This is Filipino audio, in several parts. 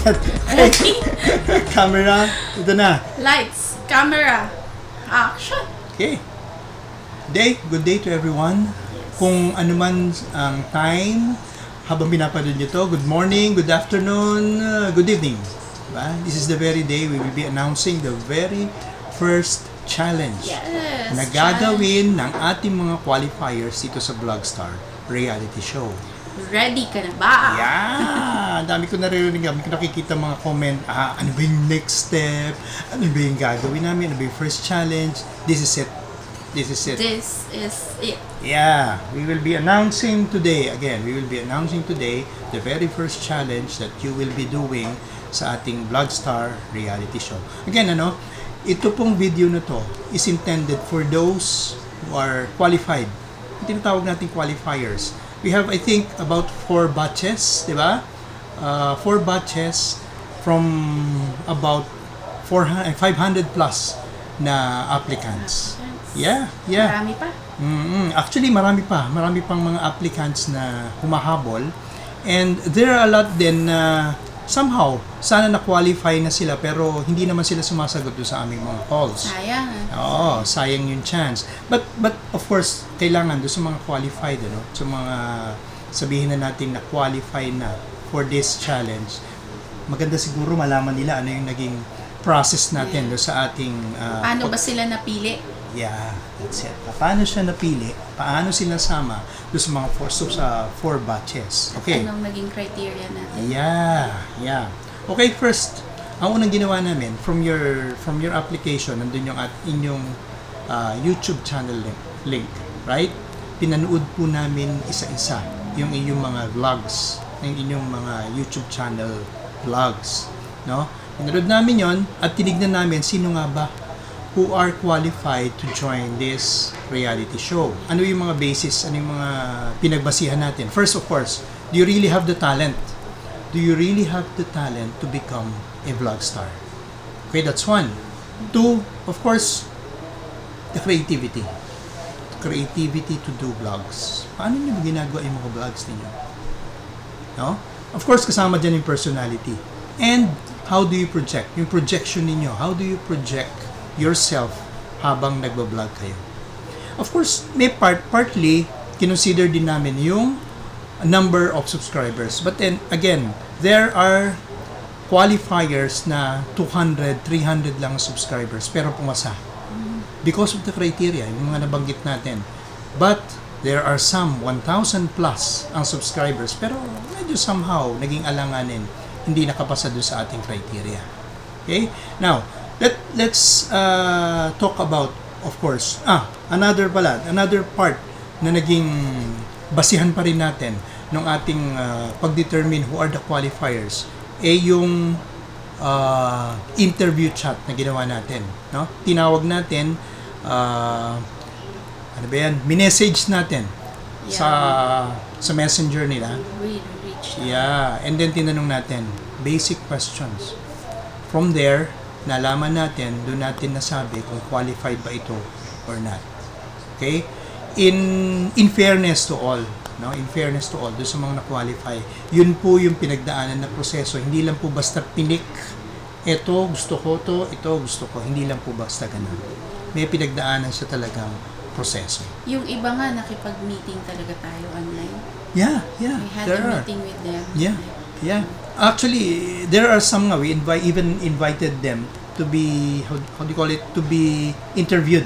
Ready? Camera, ito na. Lights, camera, action. Okay. Good day to everyone. Kung ano man ang time, habang pinapanood nyo to, good morning, good afternoon, good evening. Diba? This is the very day we will be announcing the very first challenge na gagawin ng ating mga qualifiers dito sa Vlogstar reality show. Ready ka na ba? Yeah! Dami ko naririnig, dami ko nakikita mga comment, ano ba yung next step? Ano ba yung gagawin namin? Ano ba yung first challenge? This is it. This is it. This is it. Yeah, we will be announcing today, the very first challenge that you will be doing sa ating Vlogstar reality show. Again, ito pong video na to is intended for those who are qualified. Tinatawag natin qualifiers. We have, I think, about 4 batches, di ba? 4 batches from about 500 plus na applicants. Yeah. Marami pa? Actually, marami pang mga applicants na humahabol. And there are a lot din na somehow, sana na-qualify na sila pero hindi naman sila sumasagot doon sa aming mga calls. Sayang. Oo, sayang yung chance. But of course, kailangan doon sa mga qualified, sa mga sabihin na natin na qualify na for this challenge. Maganda siguro malaman nila ano yung naging process natin doon sa ating... Paano ba sila napili? Yeah, that's it. Paano siya napili? Paano sila sama doon sa mga 4 batches? Okay. Anong naging criteria natin? Yeah. Okay, first, ang unang ginawa namin from your application, nandun yung inyong YouTube channel link, right? Pinanood po namin isa-isa yung inyong mga vlogs, yung inyong mga YouTube channel vlogs, no? Pinanood namin yon at tinignan namin sino nga ba who are qualified to join this reality show. Ano yung mga basis, ano yung mga pinagbasihan natin? First, of course, do you really have the talent? Do you really have the talent to become a vlogstar? Okay, that's 1. 2, of course, the creativity. Creativity to do vlogs. Paano nyo ginagawa yung mga vlogs ninyo? No? Of course, kasama dyan yung personality. And how do you project? Yung projection ninyo, how do you project yourself habang nagbablog kayo? Of course, may partly kinonsider din namin yung number of subscribers. But then again, there are qualifiers na 200, 300 lang subscribers pero pumasa. Because of the criteria, yung mga nabanggit natin. But there are some 1,000 plus ang subscribers pero medyo somehow naging alanganin, hindi nakapasa doon sa ating criteria. Okay? Now, let's talk about, of course, another part na naging basihan pa rin natin ng ating pag-determine who are the qualifiers yung interview chat na ginawa natin, no? Tinawag natin minessage natin sa messenger nila. Yeah, and then tinanong natin basic questions. From there, nalaman natin, doon natin nasabi kung qualified ba ito or not. Okay? In fairness to all, no? In fairness to all, doon sa mga na-qualify, yun po yung pinagdaanan na proseso. Hindi lang po basta pinik, ito gusto ko to, ito gusto ko. Hindi lang po basta ganun. May pinagdaanan siya talagang proseso. Yung iba nga, nakipag-meeting talaga tayo online. Yeah. We had a meeting with them. Yeah. Actually, there are some we even invited them to be, how do you call it, to be interviewed.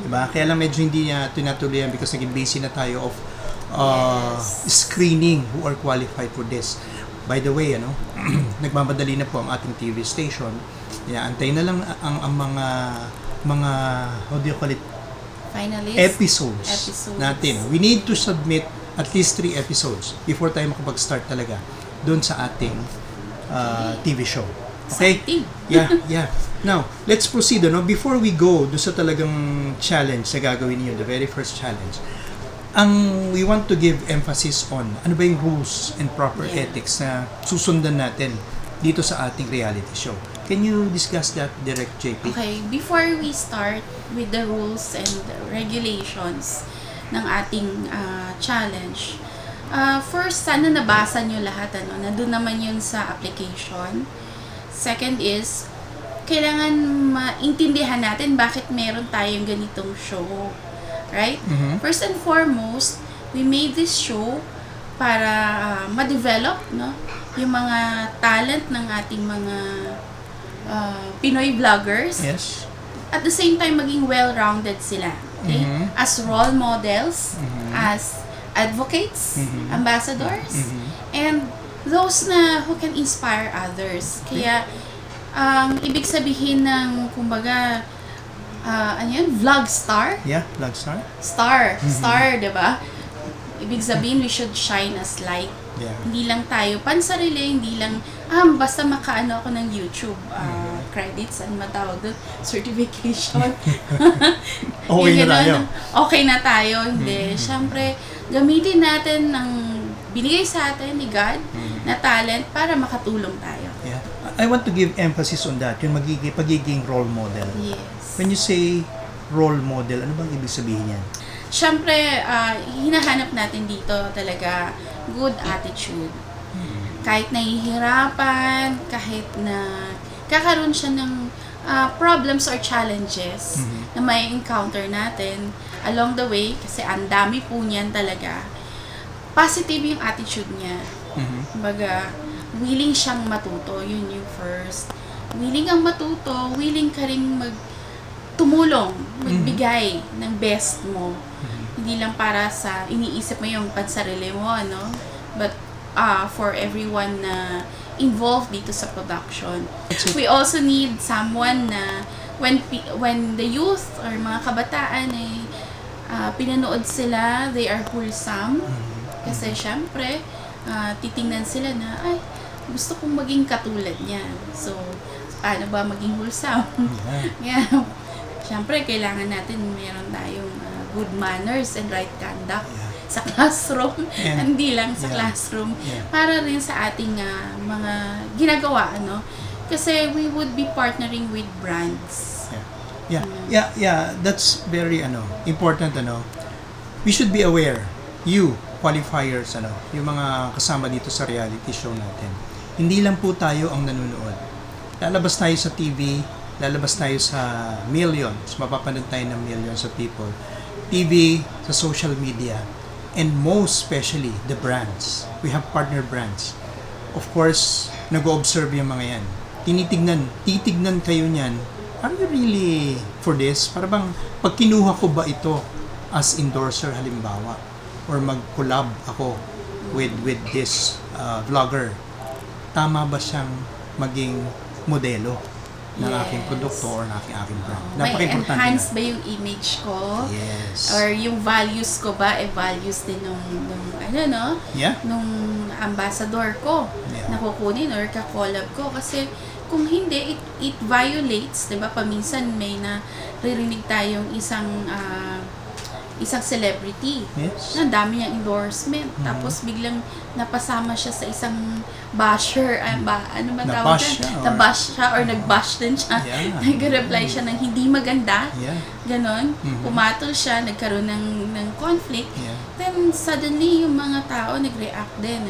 Diba? Kaya lang medyo hindi niya tinatuloyan because naging busy na tayo of screening who are qualified for this. By the way, nagmamadali na po ang ating TV station. Antayin na lang ang mga how do you call it, finalists, episodes natin. We need to submit at least 3 episodes before tayo makapag-start talaga doon sa ating TV show. Okay? Yeah. Now, let's proceed. Before we go doon sa talagang challenge na gagawin niyo, the very first challenge, we want to give emphasis on ano ba yung rules and proper ethics na susundan natin dito sa ating reality show. Can you discuss that, Direct JP? Okay, before we start with the rules and regulations ng ating challenge, First, sana nabasa nyo lahat, nandun naman yun sa application. Second is, kailangan maintindihan natin bakit meron tayong ganitong show. Right? First and foremost, we made this show para ma-develop, no, yung mga talent ng ating mga Pinoy vloggers. Yes. At the same time, maging well-rounded sila. Okay? As role models, as advocates, ambassadors, and those na who can inspire others. Kaya, ang ibig sabihin ng, kumbaga, ano yun? Vlogstar? Yeah, Vlogstar. Star, diba? Ibig sabihin, we should shine as light. Yeah. Hindi lang tayo pansarili, hindi lang, basta makaano ako ng YouTube credits, ano matawag doon? Certification. Okay na tayo. Okay na tayo, hindi. Siyempre, gamitin natin ng binigay sa atin ni God na talent para makatulong tayo. Yeah. I want to give emphasis on that, yung pagiging role model. Yes. When you say role model, ano bang ibig sabihin yan? Siyempre, hinahanap natin dito talaga good attitude. Kahit nahihirapan, kahit na kakaroon siya ng problems or challenges na may encounter natin along the way, kasi ang dami po niyan talaga, positive yung attitude niya. Kumbaga, willing siyang matuto, yun yung first. Willing kang matuto, willing ka rin tumulong, magbigay ng best mo. Hindi lang para sa iniisip mo yung pansarili mo, ano? But for everyone na involved dito sa production. We also need someone na when the youth or mga kabataan ay pinanood sila, they are wholesome. Kasi syempre, titingnan sila na, ay, gusto kong maging katulad niya. So, paano ba maging wholesome? Yeah. Syempre, kailangan natin meron tayong good manners and right conduct sa classroom. Hindi lang sa classroom. Para rin sa ating mga ginagawa, ano? Kasi we would be partnering with brands. Yeah. That's very important. We should be aware. You qualifiers, yung mga kasama dito sa reality show natin. Hindi lang po tayo ang nanonood. Lalabas tayo sa TV, lalabas tayo sa millions, mapapanood tayo ng millions of people. TV, sa social media, and most especially the brands. We have partner brands. Of course, nag-observe yung mga yan. Titignan kayo niyan. Are you really for this? Para bang, pag kinuha ko ba ito as endorser halimbawa, or mag-collab ako with this vlogger, tama ba siyang maging modelo ng aking produkto or ng aking brand? May enhance ba yung image ko? Yes. Or yung values ko ba, values din nung nung ambassador ko na kukunin or ka-collab ko? Kasi kung hindi, it violates, diba? Paminsan may naririnig tayong isang celebrity. Yes. Na dami niyang endorsement. Tapos biglang napasama siya sa isang basher. Ano ba tawag dyan? Nabash siya or nag-bash din siya. Nag-reply siya ng hindi maganda. Ganon. Pumatol siya, nagkaroon ng conflict. Then suddenly yung mga tao nag-react din.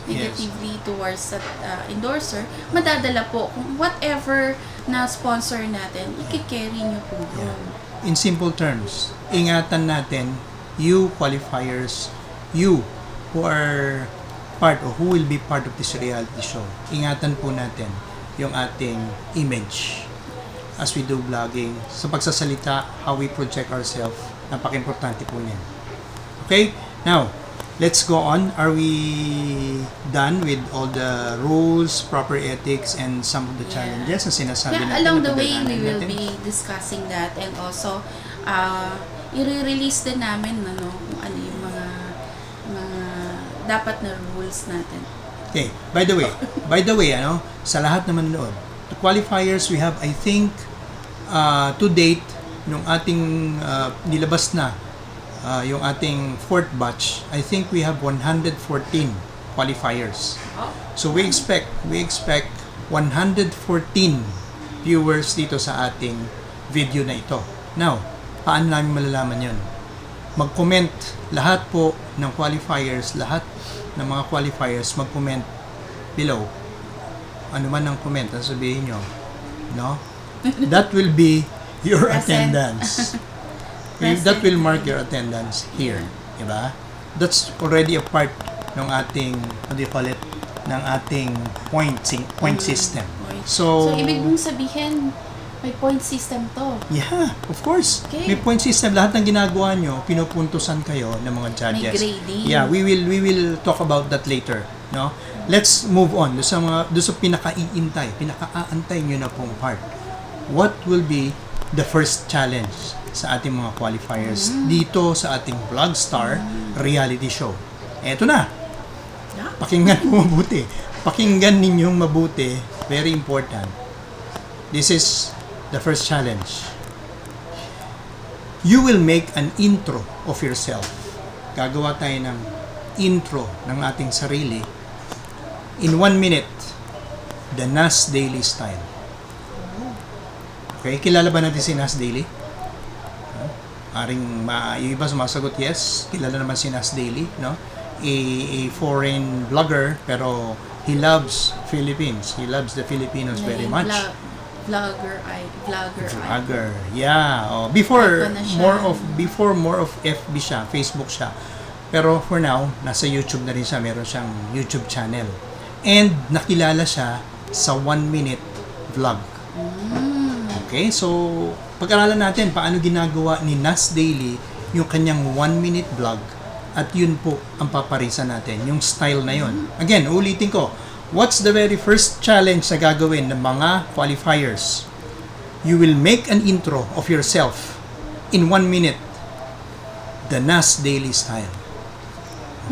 Negatively towards that endorser. Madadala po kung whatever na sponsor natin, i-carry niyo po yun. In simple terms, ingatan natin, you qualifiers, you who are part or who will be part of this reality show, ingatan po natin yung ating image as we do vlogging. Sa pagsasalita, how we project ourselves, napaka-importante po niyan. Okay? Now, let's go on. Are we done with all the rules, proper ethics, and some of the challenges na sinasabi natin? Along the way, we will be discussing that, and also, i-release din namin kung ano yung mga dapat na rules natin. Okay. By the way, sa lahat na manonood, the qualifiers we have, I think, to date, nung ating nilabas na yung ating fourth batch, I think we have 114 qualifiers. So we expect 114 viewers dito sa ating video na ito. Now, paano namin malalaman yun? mag-comment lahat po ng qualifiers, lahat ng mga qualifiers, mag-comment below. Ano man ang comment, ang sabihin nyo, no? That will be your Present. attendance. Present. That will mark your attendance here, diba? That's already a part ng ating, what do you call it, ng ating point system. So, ibig mong sabihin, may point system to. Yeah, of course. Okay. May point system. Lahat ng ginagawa nyo, pinupuntusan kayo ng mga judges. May grading. Yeah, we will talk about that later. No? Let's move on. Doon sa pinaka-aantay nyo na pong part. What will be the first challenge sa ating mga qualifiers dito sa ating Vlogstar reality show? Eto na. Pakinggan mo mabuti. Pakinggan ninyong mabuti. Very important. This is the first challenge. You will make an intro of yourself. Gagawa tayo ng intro ng ating sarili in 1 minute. The Nas Daily style. Okay, kilala ba natin si Nas Daily? Yung iba sumasagot yes. Kilala naman si Nas Daily, no? A foreign vlogger, pero he loves Philippines. He loves the Filipinos very much. Vlogger. Yeah. Oh, before more of FB siya, Facebook siya. Pero for now, nasa YouTube na rin siya. Meron siyang YouTube channel. And nakilala siya sa 1 minute vlog. Okay, so pag-aralan natin paano ginagawa ni Nas Daily yung kanyang 1 minute vlog, at yun po ang paparisan natin, yung style na yun. Again, ulitin ko, what's the very first challenge na gagawin ng mga qualifiers? You will make an intro of yourself in 1 minute. The Nas Daily style.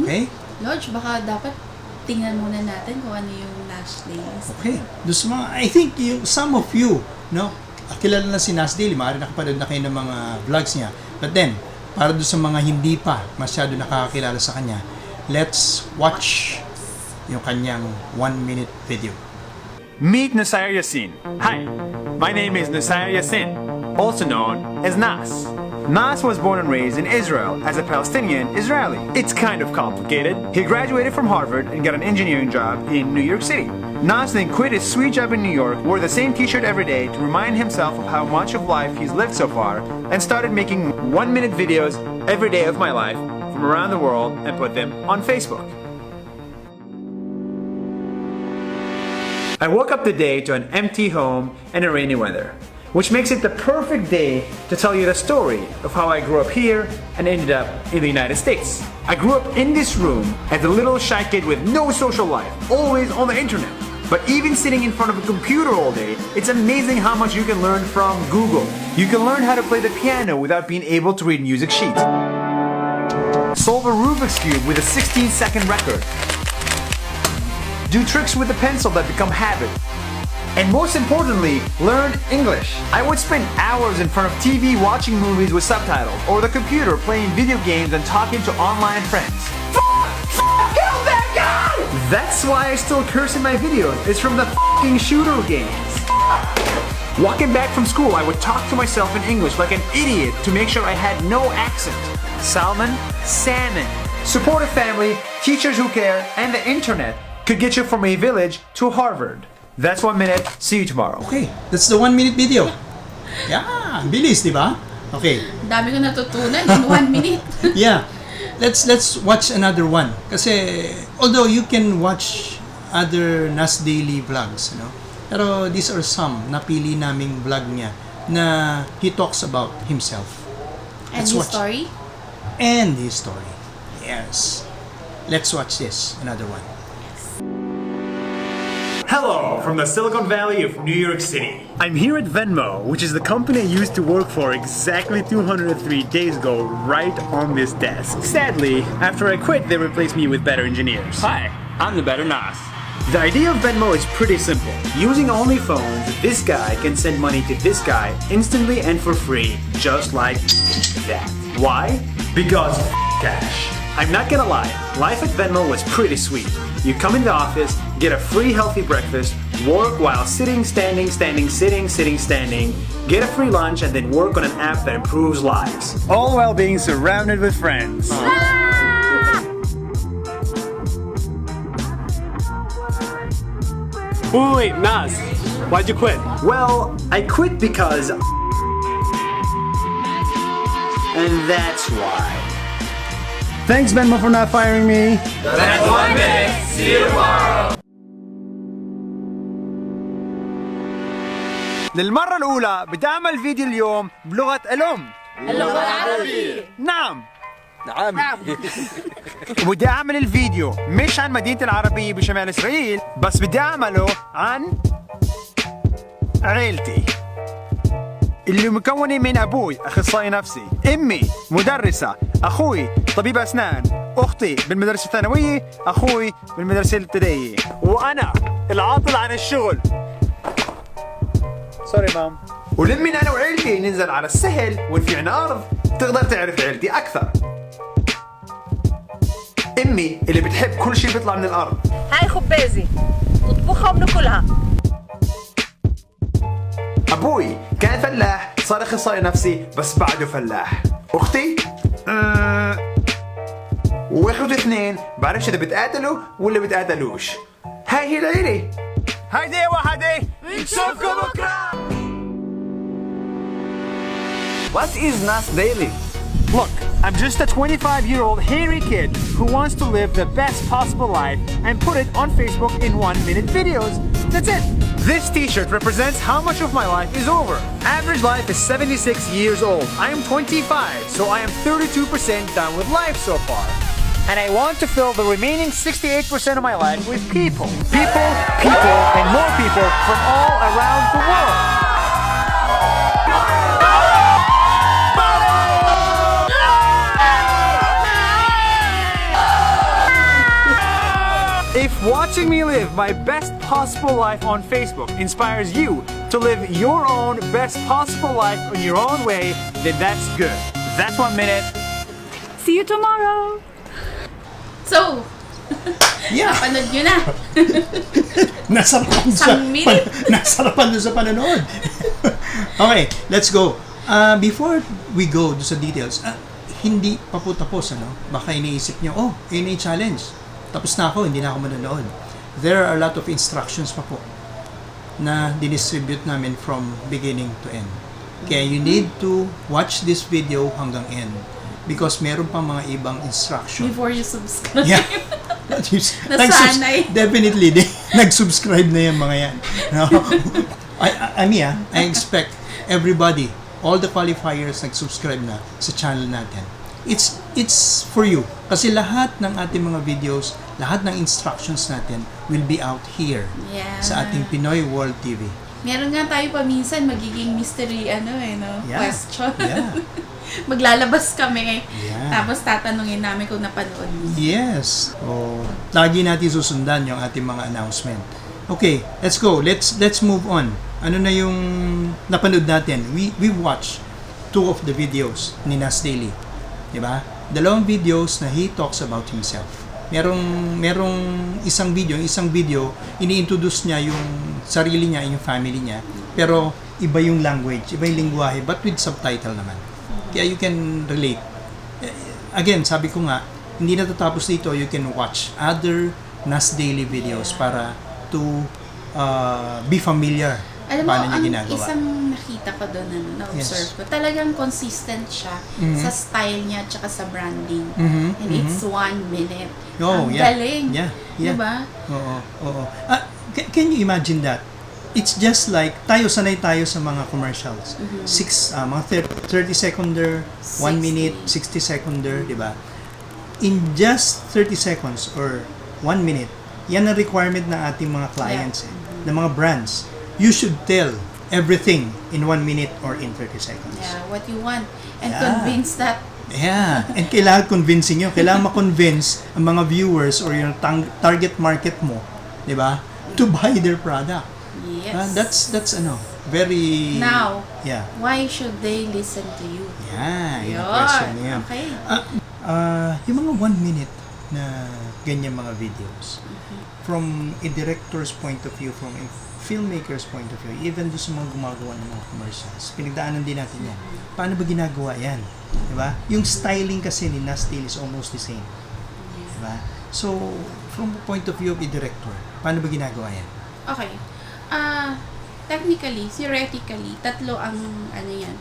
Okay? Lodge, baka dapat tingnan muna natin kung ano yung Nas Daily. Okay. Doon sa mga, I think some of you, no, kilala na si Nas Daily, maaari nakapanood na kayo ng mga vlogs niya. But then, para doon sa mga hindi pa masyado nakakakilala sa kanya, let's watch yung kanyang 1 minute video. Meet Nasir Yassin. Hi, my name is Nasir Yassin, also known as Nas. Nas was born and raised in Israel as a Palestinian Israeli. It's kind of complicated. He graduated from Harvard and got an engineering job in New York City. Nas then quit his sweet job in New York, wore the same t-shirt every day to remind himself of how much of life he's lived so far, and started making 1 minute videos every day of my life from around the world and put them on Facebook. I woke up today to an empty home and a rainy weather, which makes it the perfect day to tell you the story of how I grew up here and ended up in the United States. I grew up in this room as a little shy kid with no social life, always on the internet. But even sitting in front of a computer all day, it's amazing how much you can learn from Google. You can learn how to play the piano without being able to read music sheets. Solve a Rubik's Cube with a 16-second record. Do tricks with a pencil that become habits. And most importantly, learn English. I would spend hours in front of TV watching movies with subtitles, or the computer playing video games and talking to online friends. Kill that guy! That's why I still curse in my videos. It's from the f***ing shooter games. Walking back from school, I would talk to myself in English like an idiot to make sure I had no accent. Salmon, salmon. Support a family, teachers who care, and the internet could get you from a village to Harvard. That's 1 minute. See you tomorrow. Okay, that's the 1 minute video. Yeah, bilis, di ba? Okay. Dami ko natutunan in 1 minute. Yeah. Let's watch another one. Kasi although you can watch other Nas Daily vlogs, no? Pero these are some napili naming vlog niya na he talks about himself. And Let's his watch. story? And his story. Yes. Let's watch this, another one. Hello from the Silicon Valley of New York City. I'm here at Venmo, which is the company I used to work for exactly 203 days ago, right on this desk. Sadly, after I quit, they replaced me with better engineers. Hi, I'm the better Nas. The idea of Venmo is pretty simple. Using only phones, this guy can send money to this guy instantly and for free, just like that. Why? Because cash. I'm not gonna lie, life at Venmo was pretty sweet. You come in the office, get a free healthy breakfast, work while sitting, standing, standing, sitting, sitting, standing, get a free lunch, and then work on an app that improves lives. All while being surrounded with friends. Wait, Nas, why'd you quit? Well, I quit because... And that's why. Thanks, Venmo, for not firing me. That's 1 minute. See you tomorrow. للمرة الأولى بدي أعمل فيديو اليوم بلغة ألم. اللغة العربية. نعم. نعم. وبدي أعمل الفيديو مش عن مدينة العربية بشمال إسرائيل، بس بدي أعمله عن عيلتي اللي مكونة من أبوي أخصائي نفسي، أمي مدرسة، أخوي طبيب أسنان، أختي بالمدرسة الثانوية، أخوي بالمدرسة الابتدائية، وأنا العاطل عن الشغل. سوري مام. ولما أنا وعيلتي ننزل على السهل ونفيعنا أرض تقدر تعرف عيلتي أكثر. أمي اللي بتحب كل شيء بيطلع من الأرض. هاي خبازي نطبخها وبناكلها. أبوي كان فلاح صار أخصائي نفسي بس بعده فلاح. أختي وإخوتي اثنين بعرفش إذا بتقاتلوا ولا بتقاتلوش. هاي هي العيلة. هايدي وحدي نشوفكم بكرة. What is Nas Daily? Look, I'm just a 25-year-old hairy kid who wants to live the best possible life and put it on Facebook in 1-minute videos. That's it. This t-shirt represents how much of my life is over. Average life is 76 years old. I am 25, so I am 32% done with life so far. And I want to fill the remaining 68% of my life with people. People, people, and more people from all around the world. If watching me live my best possible life on Facebook inspires you to live your own best possible life in your own way, then that's good. That's 1 minute. See you tomorrow. So, Yeah. napanood nyo na. Nasarapan Isang minute. Nasarapan doon sa panonood. Okay, let's go. Before we go do sa details, hindi pa po tapos, ano? Baka iniisip nyo, oh, yun yung challenge. Tapos na ako, hindi na ako manonood. There are a lot of instructions pa po na dinistribute namin from beginning to end. Kaya you need to watch this video hanggang end because meron pa mga ibang instruction. Before you subscribe. Yeah. Nasanay. Definitely, nag-subscribe na yung mga yan. No? I expect everybody, all the qualifiers nag-subscribe na sa channel natin. It's for you. Kasi lahat ng ating mga videos, lahat ng instructions natin will be out here Yeah. sa ating Pinoy World TV. Meron nga tayo paminsan magiging mystery Yeah. question. Yeah. Maglalabas kami. Yeah. Tapos tatanungin namin kung napanood mo. Yes. Lagi natin susundan yung ating mga announcement. Okay, let's go. Let's move on. Ano na yung napanood natin? We watched 2 of the videos ni Nas Daily. Diba? 2 videos na he talks about himself. Merong isang video, ini-introduce niya yung sarili niya, yung family niya, pero iba yung language, iba yung lingwahe, but with subtitle naman. Kaya you can relate. Again, sabi ko nga, hindi natatapos dito, you can watch other Nas Daily videos para to be familiar Alam mo, paano niya ang ginagawa. isang nakita ko doon, na-observe ko, talagang consistent siya sa style niya at saka sa branding. And it's 1 minute. Oh, ang yeah. galing. Yeah. Diba? Oo. Can you imagine that? It's just like, sanay tayo sa mga commercials. Mga 30 seconder, 1 minute, 60 seconder, di ba? In just 30 seconds or 1 minute, yan ang requirement ng ating mga clients, ng mga brands. You should tell everything in 1 minute or in 30 seconds. Yeah, what you want. And Yeah. convince that. Yeah, and kailangan convincing nyo. Kailangan ma-convince ang mga viewers or yung target market mo, di ba, to buy their product. Yes. That's very... Now, Yeah. why should they listen to you? Yeah, yung Yun. question niya. Okay. Yung mga 1 minute na ganyan mga videos. From a director's point of view, from a filmmaker's point of view, even doon sa mga gumagawa ng mga commercials, pinagdaanan din natin yan. Paano ba ginagawa yan? Diba? Yung styling kasi ni Nas Daily is almost the same. Diba? So, from the point of view of a director, paano ba ginagawa yan? Okay. Technically, theoretically, tatlo ang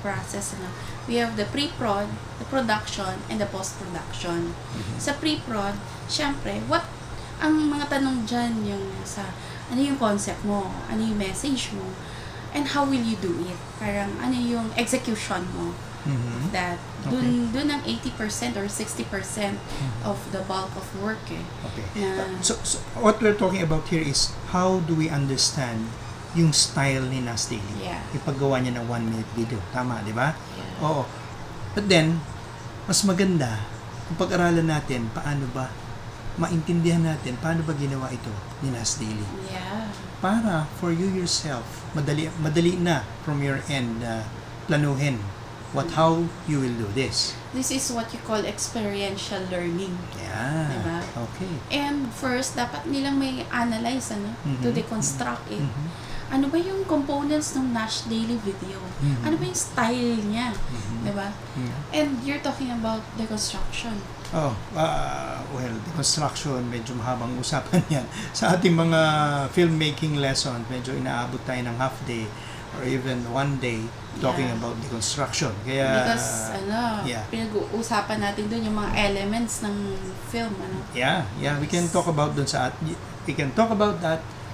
process na. We have the pre-prod, the production, and the post-production. Sa pre-prod, syempre, ang mga tanong dyan yung sa ano yung concept mo, ano yung message mo, and how will you do it? Parang ano yung execution mo. That dun ang 80% or 60% of the bulk of work Okay. Na, So, what we're talking about here is how do we understand yung style ni Nas Daily? Yeah. Ipaggawa niya ng 1-minute video. Tama, di ba? Yeah. Oo. But then, mas maganda kung pag-aralan natin paano ba maintindihan natin paano ba ginawa ito ni Nas Daily. Yeah. Para for you yourself, madali na from your end planuhin how you will do this. This is what you call experiential learning. Yeah. Diba? Okay. And first, dapat nilang may analyze to deconstruct it. Ano ba yung components ng Nash Daily video? Ano ba yung style niya? Diba? And you're talking about deconstruction. Oh, well, deconstruction, medyo mahabang usapan yan. Sa ating mga filmmaking lesson, medyo inaabot tayo ng half day or even 1 day talking about deconstruction. Kaya, Because, pinag-uusapan natin dun yung mga elements ng film, Yeah, we can talk about that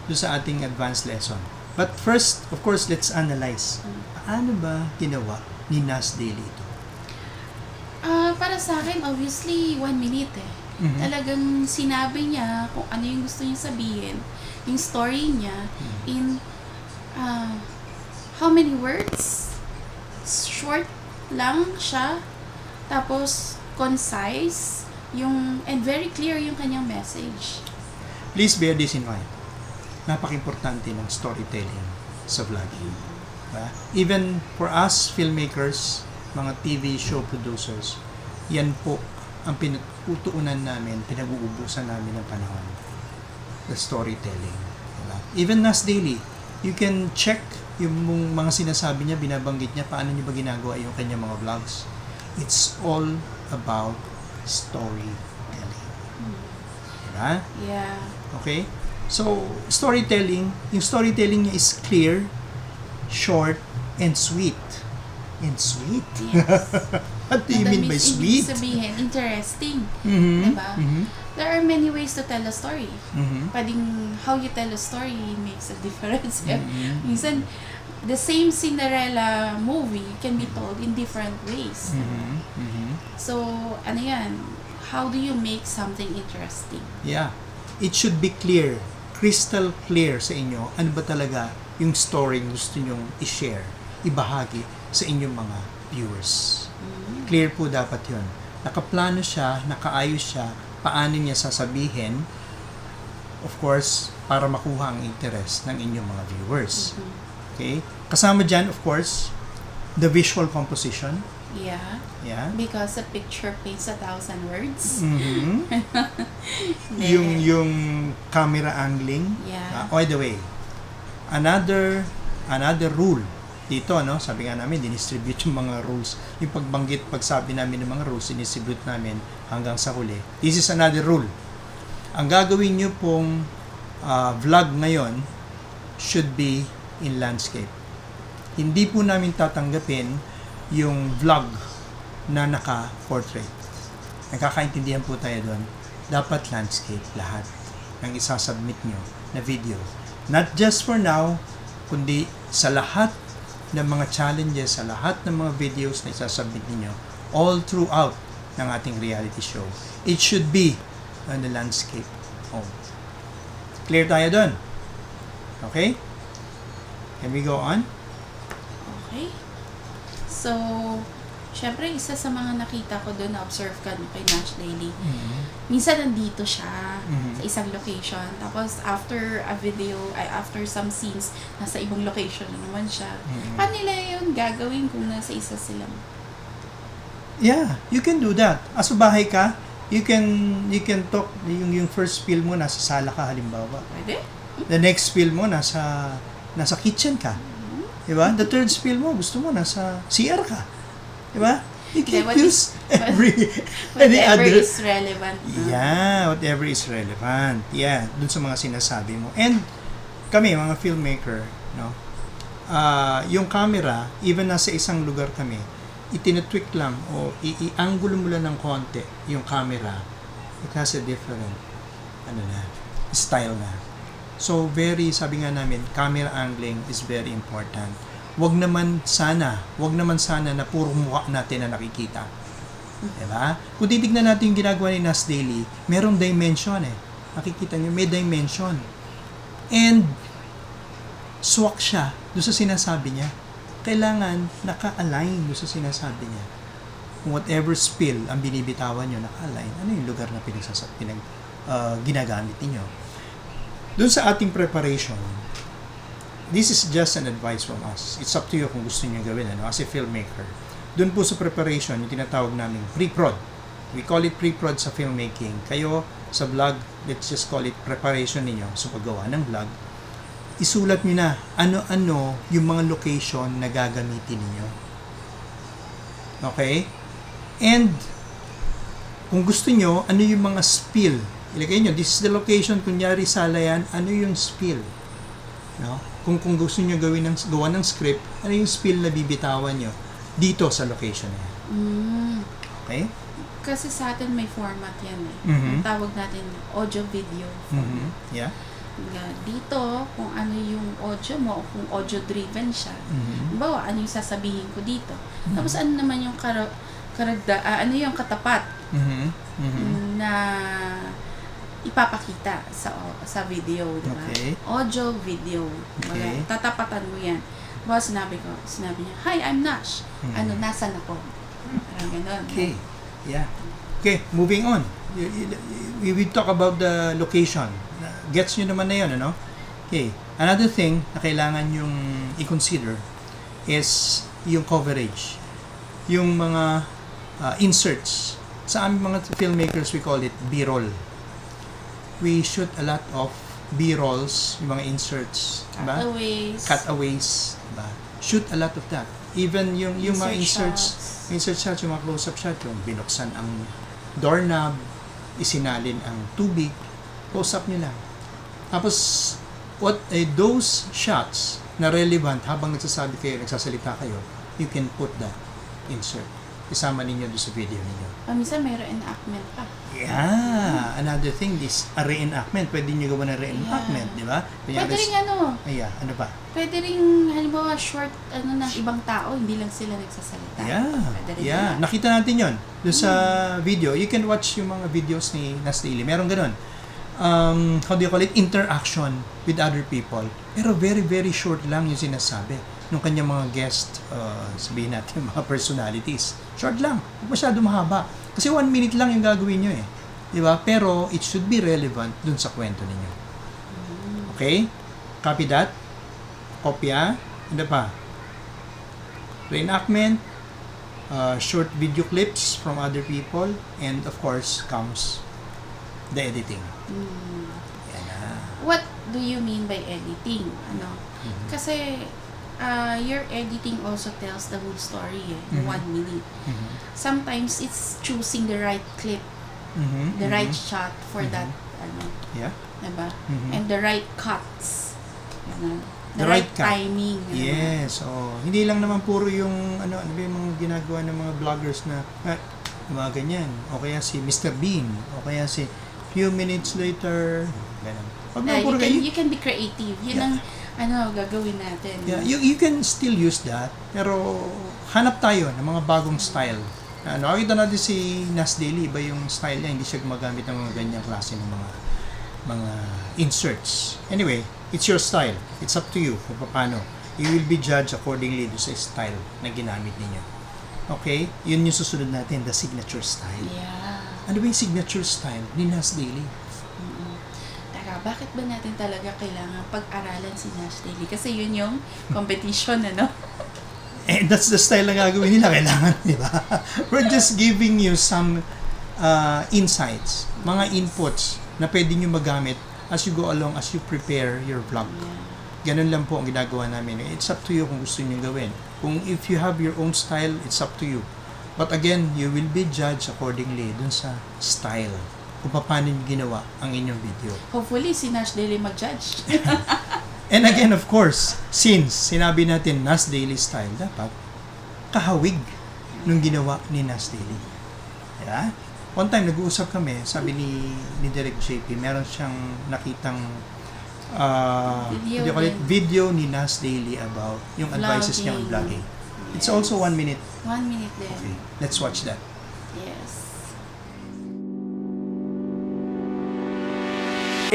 dun sa ating advanced lesson. But first, of course, let's analyze. Paano ba ginawa ni Nas Daily ito? Para sa akin, obviously, 1 minute Talagang sinabi niya kung ano yung gusto niya sabihin, yung story niya, in how many words? Short lang siya, tapos concise, and very clear yung kanyang message. Please bear this in mind. Napaka-importante ng storytelling sa vlogging. Diba? Even for us filmmakers, mga TV show producers, yan po ang pinag-utuunan namin, pinag-uubusan namin ng panahon. The storytelling. Diba? Even Nas Daily, you can check yung mga sinasabi niya, binabanggit niya, paano niya ba ginagawa yung kanyang mga vlogs. It's all about storytelling. Diba? Yeah. Okay? So, yung storytelling niya is clear, short, and sweet. And sweet? Yes. What do you mean by sweet? Ibig sabihin, interesting. Diba? There are many ways to tell a story. Pwedeng how you tell a story makes a difference. Minsan, the same Cinderella movie can be told in different ways. So, ano yan? How do you make something interesting? Yeah. It should be clear, crystal clear sa inyo, ano ba talaga yung story gusto nyong i-share, ibahagi sa inyong mga viewers. Clear po dapat yun. Nakaplano siya, nakaayos siya, paano niya sasabihin, of course, para makuha ang interest ng inyong mga viewers. Okay? Kasama dyan, of course, the visual composition. Yeah. Yeah. Because a picture paints 1,000 words. yung camera angling. Yeah. By the way, another rule dito, sabi nga namin, dinistribute yung mga rules. Yung pagsabi namin ng mga rules, dinistribute namin hanggang sa huli. This is another rule. Ang gagawin nyo pong vlog ngayon should be in landscape. Hindi po namin tatanggapin yung vlog na naka-portrait. Nagkakaintindihan po tayo doon. Dapat landscape lahat ng isasubmit nyo na video. Not just for now, kundi sa lahat ng mga challenges, sa lahat ng mga videos na isasubmit niyo all throughout ng ating reality show. It should be on the landscape home. Clear tayo doon? Okay? Can we go on? Okay. So, syempre, isa sa mga nakita ko doon, na-observe ka kay Nash Daily. Minsan nandito siya sa isang location. Tapos, after a video, after some scenes, nasa ibang location na naman siya. Paano nila yun gagawin kung nasa isa sila? Yeah, you can do that. Asa bahay ka, You can talk yung first film mo nasa sala ka halimbawa. Pwede? The next spill mo nasa kitchen ka. 'Di ba? The third spill mo gusto mo nasa CR ka. 'Di ba? You can use any Whatever other is relevant. Yeah, whatever is relevant. Yeah, dun sa mga sinasabi mo. And kami mga filmmaker, no. Yung camera, even nasa isang lugar kami, itinutweak lang o i-angulo mo lang ng konti yung camera. It has a different style na. So sabi nga namin, camera angling is very important. Wag naman sana na puro mukha natin na nakikita. Diba? Kung titignan natin yung ginagawa ni Nas Daily, merong dimension eh. Nakikita nyo, may dimension. And swak siya doon sa sinasabi niya. Kailangan naka-align doon sa sinasabi niya. Whatever spill ang binibitawan nyo, naka-align. Ano yung lugar na ginagamit niyo? Doon sa ating preparation, this is just an advice from us. It's up to you kung gusto niyo gawin as a filmmaker. Doon po sa preparation, yung tinatawag namin pre-prod. We call it pre-prod sa filmmaking. Kayo sa vlog, let's just call it preparation ninyo sa paggawa ng vlog. Isulat nyo na ano-ano yung mga location na gagamitin ninyo. Okay? And kung gusto nyo, ano yung mga spill? Ilagay nyo, this is the location, kunyari sala yan, ano yung spill? No? Kung gusto nyo gawa ng script, ano yung spill na bibitawan nyo dito sa location na yan? Okay? Kasi sa atin may format yan eh. Mhm. Ang tawag natin audio-video format. Yeah? Dito, kung ano yung audio mo, kung audio-driven siya. Halimbawa, ano yung sasabihin ko dito. Tapos ano naman yung ano yung katapat na ipapakita sa video, di ba? Okay. Audio, video. Okay. Tatapatan mo yan. Diba, sinabi niya, "Hi, I'm Nash." Nasan ako? Parang ganun. Okay. Yeah. Okay, moving on. We will talk about the location. Gets nyo naman na yun, ano? Okay. Another thing na kailangan yung i-consider is yung coverage. Yung mga inserts. Sa aming mga filmmakers, we call it B-roll. We shoot a lot of B-rolls, yung mga inserts. Diba? Cutaways. Diba? Shoot a lot of that. Even yung mga insert shots, yung mga close-up shot, yung binuksan ang doorknob, isinalin ang tubig, close-up nyo lang. Tapos, those shots na relevant habang nagsasalita kayo, you can put that insert. Isama ninyo doon sa video ninyo. Minsan may reenactment pa. Yeah! Another thing is a reenactment. Pwede nyo gawa ng reenactment, di ba? Pwede rin ano ba? Pwede rin, halimbawa, short ng ibang tao, hindi lang sila nagsasalita. Yeah. Nakita natin yon doon sa video. You can watch yung mga videos ni Nas Daily. Meron ganun. How do you call it? Interaction with other people. Pero very, very short lang yung sinasabi nung kanyang mga guest, sabihin natin, mga personalities. Short lang. Huwag masyado mahaba. Kasi 1 minute lang yung gagawin nyo eh. Di ba? Pero it should be relevant dun sa kwento ninyo. Okay? Copy that. Kopya. Ano pa? Reenactment. Short video clips from other people. And of course, comes the editing. Yan na. What do you mean by editing? Kasi your editing also tells the whole story in 1 minute. Sometimes it's choosing the right clip, the right shot for that Yeah. diba? And the right cuts. The right right cut. timing. Yes. Hindi lang naman puro yung ano ba yung mga ginagawa ng mga vloggers na mga ganyan. O kaya si Mr. Bean. O kaya si few minutes later. Ganun. Pag You can be creative. Yun ang gagawin natin. Yeah, you can still use that, pero hanap tayo ng mga bagong style. Nakita natin si Nas Daily, iba yung style niya, hindi siya gumagamit ng mga ganyang klase ng mga inserts. Anyway, it's your style. It's up to you kung paano. You will be judged accordingly do sa style na ginamit ninyo. Okay? Yun yung susunod natin, the signature style. Yeah. Ano ba yung signature style ni Nas Daily? Bakit ba natin talaga kailangan pag-aralan si Nash Daily? Kasi yun yung competition, That's the style na gagawin nila. Kailangan, di ba? We're just giving you some insights, mga inputs na pwede nyo magamit as you go along, as you prepare your vlog. Ganun lang po ang ginagawa namin. It's up to you kung gusto nyo gawin. Kung if you have your own style, it's up to you. But again, you will be judged accordingly dun sa style. Kung paano nyo ginawa ang inyong video. Hopefully, si Nash Daily mag-judge. And again, of course, since sinabi natin Nas Daily style, dapat kahawig nung ginawa ni Nas Daily. Yeah? One time, nag-uusap kami, sabi ni Direk JP, meron siyang nakitang video ni Nas Daily about yung advices niya on vlogging. It's also 1 minute. 1 minute din. Okay, let's watch that. Yes.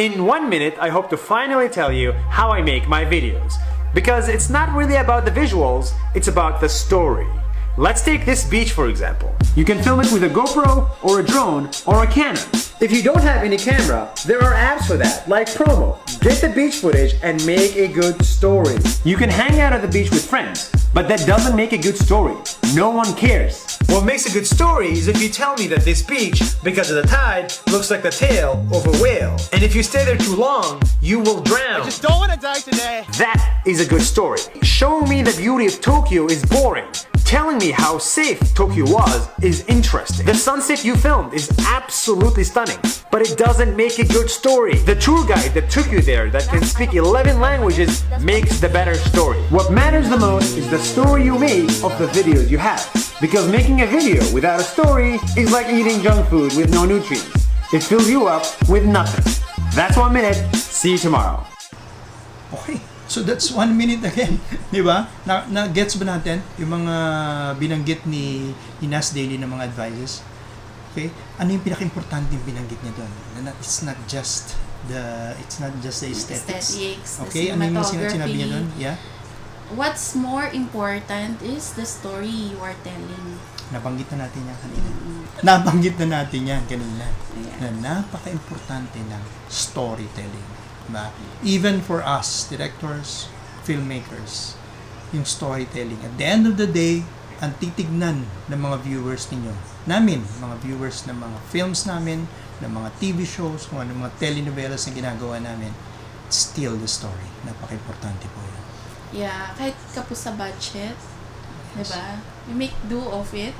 In 1 minute, I hope to finally tell you how I make my videos. Because it's not really about the visuals, it's about the story. Let's take this beach for example. You can film it with a GoPro or a drone or a Canon. If you don't have any camera, there are apps for that, like Promo. Get the beach footage and make a good story. You can hang out at the beach with friends, but that doesn't make a good story. No one cares. What makes a good story is if you tell me that this beach, because of the tide, looks like the tail of a whale. And if you stay there too long, you will drown. I just don't want to die today. That is a good story. Showing me the beauty of Tokyo is boring. Telling me how safe Tokyo was is interesting. The sunset you filmed is absolutely stunning, but it doesn't make a good story. The tour guide that took you there that can speak 11 languages makes the better story. What matters the most is the story you make of the videos you have. Because making a video without a story is like eating junk food with no nutrients. It fills you up with nothing. That's 1 minute. See you tomorrow. Okay. So that's 1 minute again, di ba? Na-gets ba natin yung mga binanggit ni Nas Daily ng mga advices? Okay? Ano yung pinaka-importante yung binanggit niya doon? It's not just the aesthetics. Okay? Ano yung sinabi niya doon? Yeah? What's more important is the story you are telling. Nabanggit na natin yan kanina. Nabanggit na natin yan kanina. Yeah. Na napaka-importante ng storytelling. Diba? Even for us, directors, filmmakers, yung storytelling. At the end of the day, ang titignan ng mga viewers ninyo, namin, mga viewers ng mga films namin, ng mga TV shows, kung ano mga telenovelas na ginagawa namin, it's still the story. Napaka-importante po yun. Yeah, kahit kapos sa budget, diba? You make do of it.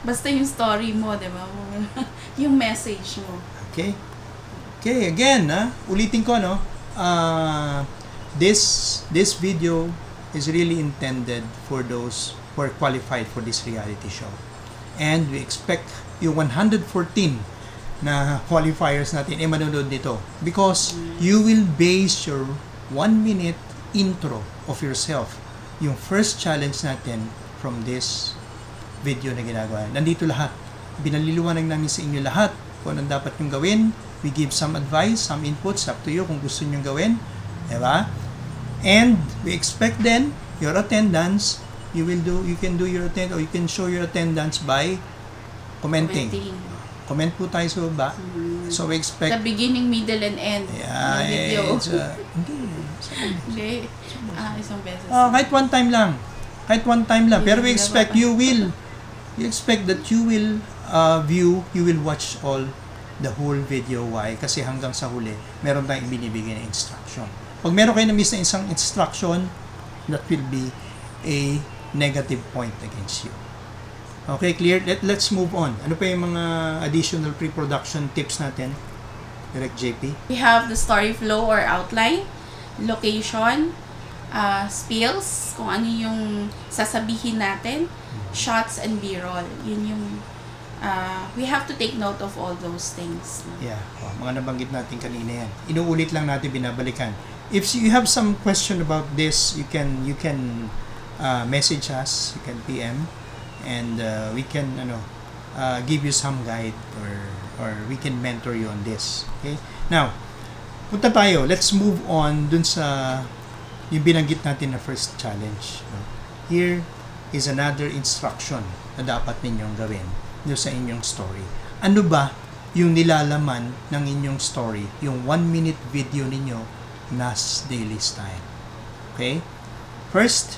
Basta yung story mo, diba? Yung message mo. Okay? Okay, again, ulitin ko, no? This video is really intended for those who are qualified for this reality show. And we expect yung 114 na qualifiers natin manonood nito because you will base your 1 minute intro of yourself. Yung first challenge natin from this video na ginagawa. Nandito lahat. Binaliliwanag namin sa inyo lahat kung anong dapat yung gawin. We give some advice, some inputs, up to you kung gusto nyo gawin. Diba? And we expect then your attendance, you can do your attendance or you can show your attendance by commenting. Comment po tayo sa baba. So we expect the beginning, middle, and end ng video. Hindi. Isang beses. Kahit one time lang. Kahit one time lang. Pero we expect you expect that you will watch the whole video. Why? Kasi hanggang sa huli, meron tayong binibigay na instruction. Pag meron kayo na-miss na isang instruction, that will be a negative point against you. Okay, clear? Let's move on. Ano pa yung mga additional pre-production tips natin? Direct JP? We have the story flow or outline, location, spills, kung ano yung sasabihin natin, shots and b-roll. Yun yung we have to take note of all those things. Yeah, mga nabanggit natin kanina yan. Inuulit lang natin, binabalikan. If you have some question about this, you can message us, you can PM, and we can give you some guide or we can mentor you on this. Okay? Now, punta tayo. Let's move on dun sa yung binanggit natin na first challenge. Here is another instruction na dapat ninyong gawin doon sa inyong story. Ano ba yung nilalaman ng inyong story, yung 1 minute video ninyo, Nas Daily Style? Okay? First,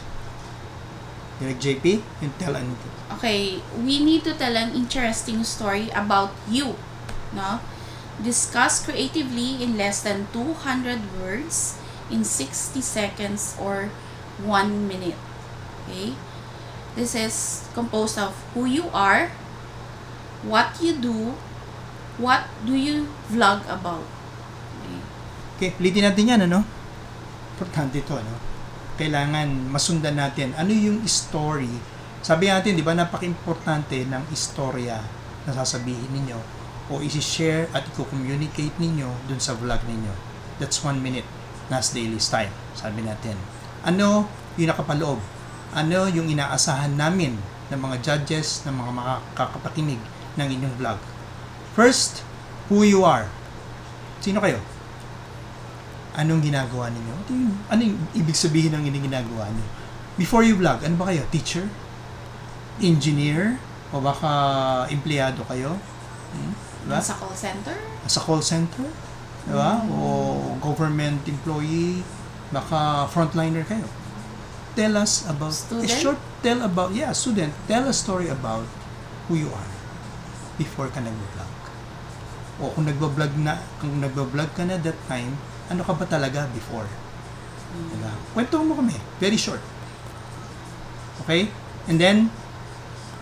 Direct JP, you tell anything. Okay, we need to tell an interesting story about you, no? Discuss creatively in less than 200 words in 60 seconds or 1 minute. Okay? This is composed of who you are, what you do, what do you vlog about. Okay? Okay, ulitin natin yan, ano? Importante ito, ano? Kailangan masundan natin ano yung story. Sabi natin, di ba, napaka-importante ng istorya na sasabihin ninyo o isi-share at i-communicate ninyo dun sa vlog ninyo. That's 1 minute. Nas Daily Style. Sabi natin. Ano yung nakapaloob? Ano yung inaasahan namin ng mga judges, ng mga makakapakinig ng inyong vlog? First, who you are. Sino kayo? Anong ginagawa ninyo? Ano yung ibig sabihin ng ginagawa niyo? Before you vlog, ano ba kayo? Teacher? Engineer? O baka empleyado kayo? Diba? Sa call center? Sa call center? Diba? O government employee? Baka frontliner kayo? Tell us about... Student? Student. Tell a story about who you are before ka nag-vlog. O kung nag-vlog ka na that time, ano ka ba talaga before? Diba? Kwento mo kami. Very short. Okay? And then,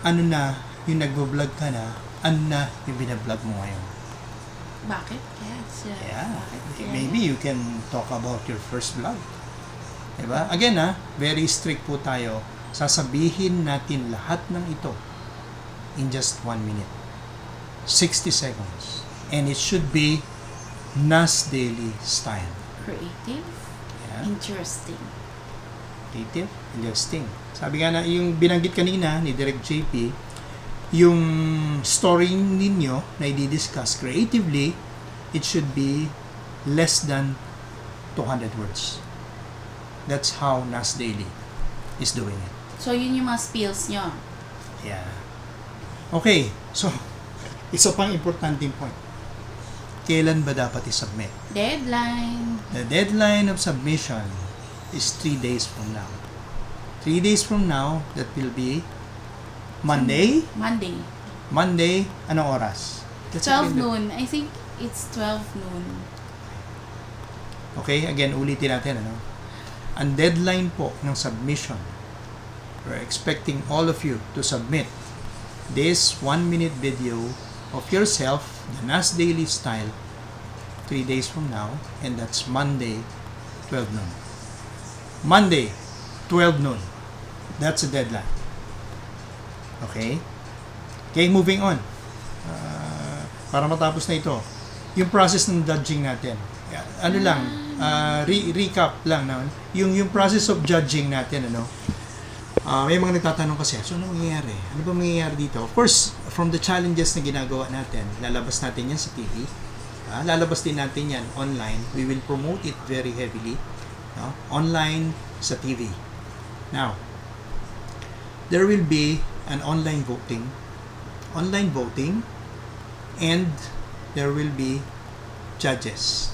ano na yung nag-vlog ka na, ano na yung binablog mo ngayon? Bakit? Yes. Yeah. Bakit? Maybe you can talk about your first vlog. Diba? Again, very strict po tayo. Sasabihin natin lahat ng ito in just 1 minute. 60 seconds. And it should be Nas Daily Style. Creative. Yeah. Interesting. Creative, interesting. Sabi nga na, yung binanggit kanina ni Direct JP, yung story ninyo na i-discuss creatively, it should be less than 200 words. That's how Nas Daily is doing it. So, yun yung mga spills nyo. Yeah. Okay, so, isa pang importanting point. Kailan ba dapat i-submit? Deadline. The deadline of submission is 3 days from now. 3 days from now, that will be Monday. Monday, anong oras? 12 noon. I think it's 12 noon. Okay, again, ulitin natin, ano? Ang deadline po ng submission, we're expecting all of you to submit this 1-minute video of yourself, the Nas Daily Style, 3 days from now, and that's Monday, 12 noon. Monday, 12 noon. That's the deadline. Okay? Okay, moving on. Para matapos na ito, yung process ng judging natin. Ano lang, recap lang naman. Yung process of judging natin, ano? May mga nagtatanong kasi, so ano mangyayari? Ano ba mangyayari dito? Of course, from the challenges na ginagawa natin, lalabas natin yan sa TV. Lalabas din natin yan online. We will promote it very heavily. No? Online sa TV. Now, there will be an online voting, and there will be judges,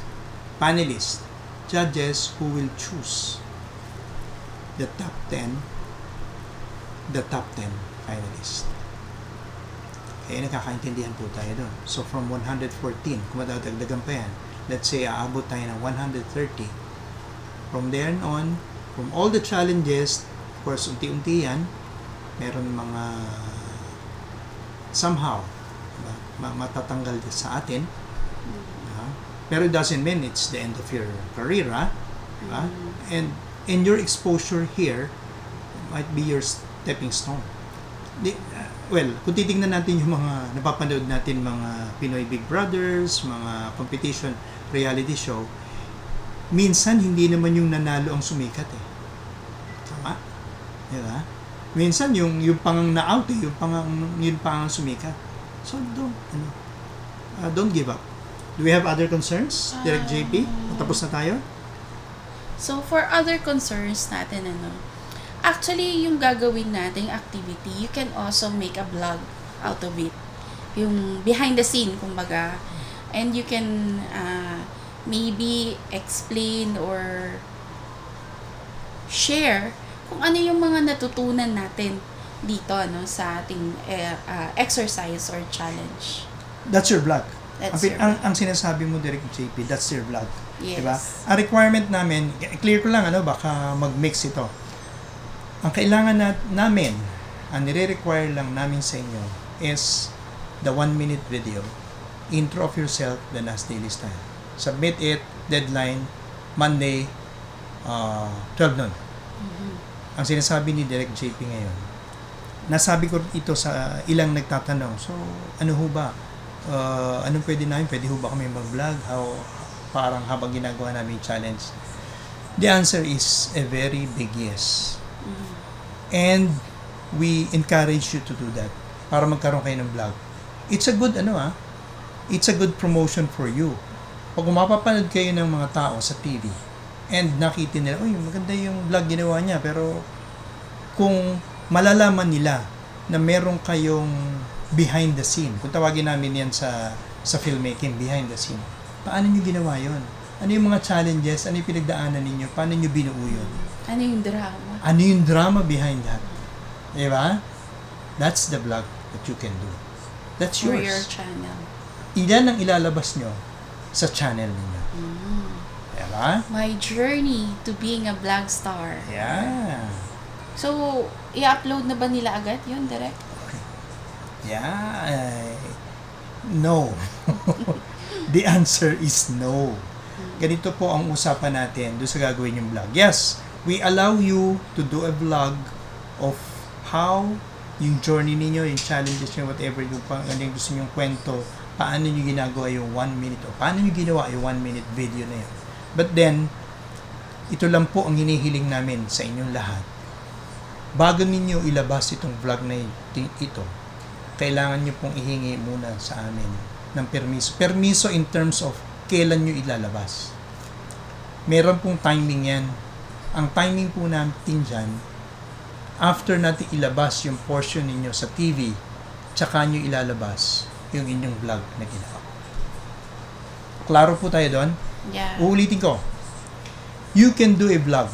panelists, judges who will choose the top 10 finalists. Okay, nakakaintindihan po tayo doon. So, from 114, kung madadagdagan pa yan, let's say, aabot tayo ng 130. From there on, from all the challenges, of course, unti-unti yan, meron mga somehow matatanggal sa atin. Pero it doesn't mean it's the end of your career. And your exposure here might be your stepping stone. Well, kung titingnan natin yung mga napapanood natin, mga Pinoy Big Brothers, mga competition, reality show, minsan hindi naman yung nanalo ang sumikat eh. Tama? Diba? Minsan yung pangang na-out eh, yung pangang sumikat. So don't give up. Do we have other concerns? Direct JP? Tapos na tayo? So, for other concerns natin, actually, yung gagawin nating activity, you can also make a vlog out of it. Yung behind the scene, kumbaga. And you can maybe explain or share kung ano yung mga natutunan natin dito sa ating exercise or challenge. That's your vlog. That's your Ang sinasabi mo, Direk JP, that's your vlog. Yes. Diba? Ang requirement namin, clear ko lang, baka mag-mix ito. Ang kailangan namin, ang nire-require lang namin sa inyo is the 1-minute video, intro of yourself, the Nas Daily Style. Submit it, deadline, Monday, 12 noon. Ang sinasabi ni Direk JP ngayon, nasabi ko ito sa ilang nagtatanong, so ano ho ba? Anong pwede namin? Pwede ho ba kami mag-vlog? Parang habang ginagawa namin yung challenge? The answer is a very big yes. And we encourage you to do that para magkaroon kayo ng vlog. It's a good it's a good promotion for you. Pag mapapanood kayo ng mga tao sa TV and nakita nila, uy, maganda yung vlog ginawa niya, pero kung malalaman nila na meron kayong behind the scene, kung tawagin namin yan sa filmmaking, behind the scene, paano nyo ginawa yun? Ano yung mga challenges? Ano yung pinagdaanan ninyo? Paano nyo binuo yun? Ano yung drama? Ano yung drama behind that? Diba? That's the vlog that you can do. That's For yours. your channel. Iyan ang ilalabas nyo sa channel ninyo. Diba? My journey to being a vlogstar. Yeah. So, i-upload na ba nila agad yun, direct? Yeah. No. The answer is no. Ganito po ang usapan natin doon sa gagawin yung vlog. Yes, we allow you to do a vlog of how yung journey ninyo, yung challenges nyo, whatever yung gusto nyo kwento, paano nyo ginagawa yung 1 minute o paano nyo ginawa yung 1 minute video na yun. But then, ito lang po ang hinihiling namin sa inyong lahat. Bago ninyo ilabas itong vlog na ito, kailangan nyo pong ihingi muna sa amin ng permiso. Permiso in terms of kailan nyo ilalabas. Meron pong timing yan. Ang timing po natin dyan, after natin ilabas yung portion ninyo sa TV, tsaka nyo ilalabas yung inyong vlog na ginawa. Klaro po tayo doon? Yeah. Uulitin ko. You can do a vlog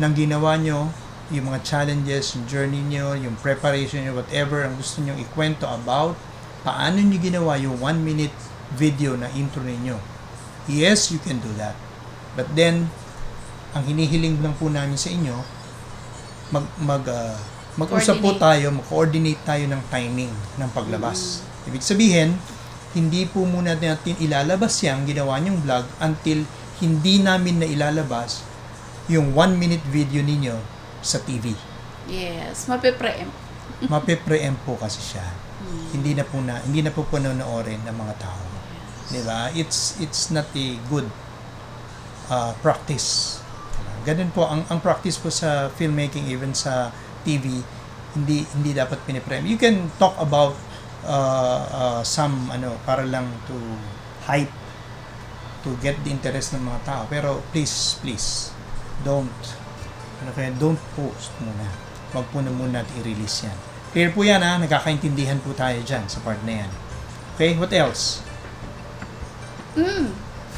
ng ginawa nyo, yung mga challenges, yung journey nyo, yung preparation nyo, whatever ang gusto nyo ikwento about, paano nyo ginawa yung 1 minute video na intro ninyo. Yes, you can do that. But then, ang hinihiling lang po namin sa inyo, mag-usap po tayo, mag-coordinate tayo ng timing ng paglabas. Ibig sabihin, hindi po muna natin ilalabas yung ginawa nyong vlog until hindi namin na ilalabas yung 1 minute video ninyo sa TV. Yes, mape-preempt. Mape-preempt po kasi siya. Hindi na po panonoorin ng mga tao. Di ba? It's not a good practice. Ganun po ang practice po sa filmmaking, even sa TV, hindi dapat piniprempt. You can talk about some para lang to hype, to get the interest ng mga tao, pero please don't post muna. Wag po na muna natin i-release yan. Clear po yan, nagkakaintindihan po tayo dyan sa part na yan. Okay, what else?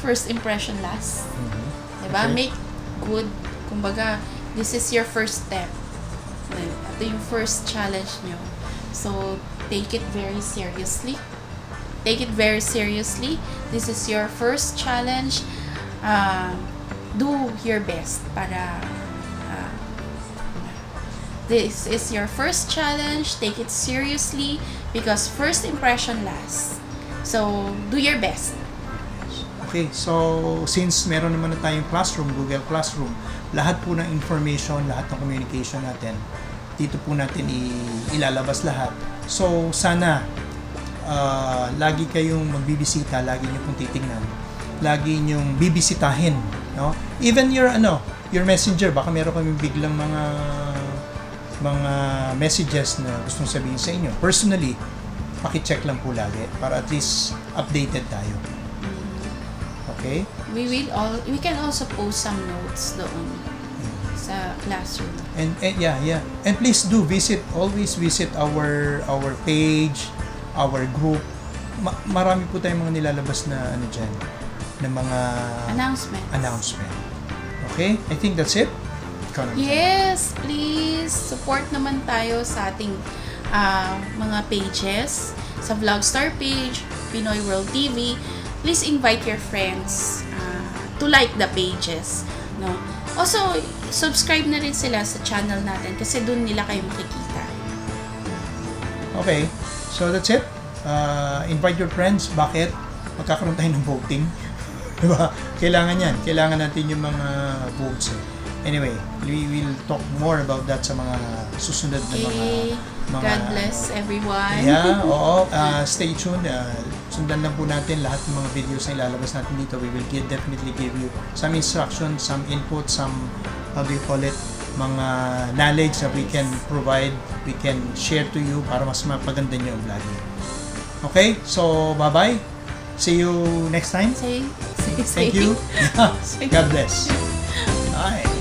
First impression last. Diba? Okay. Make good. Kumbaga, this is your first step. Ito yung first challenge nyo. So, take it very seriously. Take it very seriously. This is your first challenge. Do your best para this is your first challenge. Take it seriously because first impression lasts. So, do your best. Okay, so since meron naman na tayong classroom, Google Classroom, lahat po ng information, lahat ng communication natin, dito po natin ilalabas lahat. So, sana lagi kayong magbibisita, lagi niyo pong titingnan, lagi niyong bibisitahin, no? Even your messenger, baka meron kami biglang mga messages na gustong sabihin sa inyo. Personally, paki-check lang po lagi para at least updated tayo. Okay? We can also post some notes doon sa classroom. And yeah. And please do always visit our page, our group. Marami po tayong mga nilalabas na na mga Announcement. Okay? I think that's it. ikaw naman. Yes, please support naman tayo sa ating mga pages, sa Vlogstar page, Pinoy World TV. Please invite your friends to like the pages, no? Also, subscribe na rin sila sa channel natin kasi doon nila kayo makikita. Okay, so that's it. Invite your friends. Bakit? Magkakaroon tayo ng voting. Diba? Kailangan yan. Kailangan natin yung mga votes. Anyway, we will talk more about that sa mga susunod na Okay. mga God bless everyone. Yeah, oo. Stay tuned. Sundan lang po natin lahat ng mga videos na ilalabas natin dito. We will definitely give you some instructions, some input, some, how do you call it, mga knowledge that we can provide, we can share to you para mas mapaganda nyo ang vlogging. Okay? So, bye-bye. See you next time. Say. Thank you. God bless. Bye.